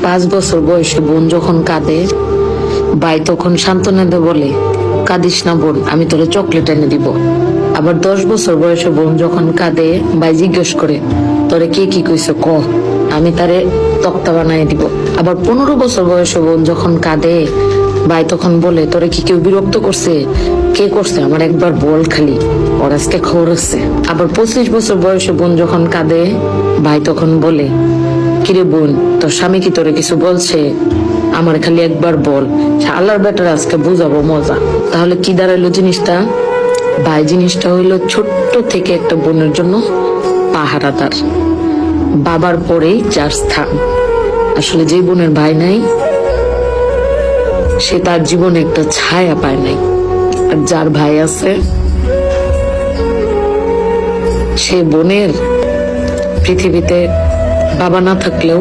5 বছর বয়সে বোন যখন কাঁদে, ভাই তখন সান্ত্বনা দিয়ে বলে, কাঁদিস না বোন, আমি তোরে চকলেট এনে দিব। আবার 10 বছর বয়সে বোন যখন কাঁদে, ভাই জিজ্ঞেস করে, তোরে কে কি কইছে ক, আমি তারে তক্তা বানাই দিব। আবার 15 বছর বয়সে বোন যখন কাঁদে, ভাই তখন বলে, তোরে কি কেউ বিরক্ত করছে? কে করছে? আমার একবার বল খালি, ওর আজকে খবর আছে। আবার 25 বছর বয়সে বোন যখন কাঁদে, ভাই তখন বলে, কিরে বোন, তোর স্বামী কি তোরে কিছু বলছে? আমার খালি একবার বল, আল্লাহর বেটার আজকে বুঝাবো মজা। তাহলে কি দাঁড়াইলো জিনিসটা? ভাই জিনিসটা হইলো ছোট্ট থেকে একটা বোনের জন্য পাহারাদার, বাবার পরেই যার স্থান। আসলে যে বোনের ভাই নাই, সে তার জীবনে একটা ছায়া পায় নাই। আর যার ভাই আছে, সে বোনের পৃথিবীতে বাবা না থাকলেও